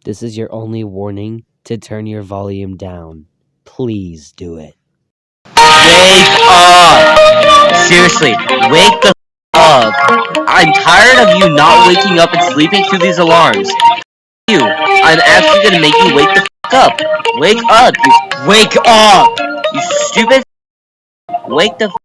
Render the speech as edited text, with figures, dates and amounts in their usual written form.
This is your only warning to turn your volume down. Please do it. Wake up! Seriously, wake the up! I'm tired of you not waking up and sleeping through these alarms. I'm actually gonna make you wake the up! Wake up! You wake up! You stupid! Wake the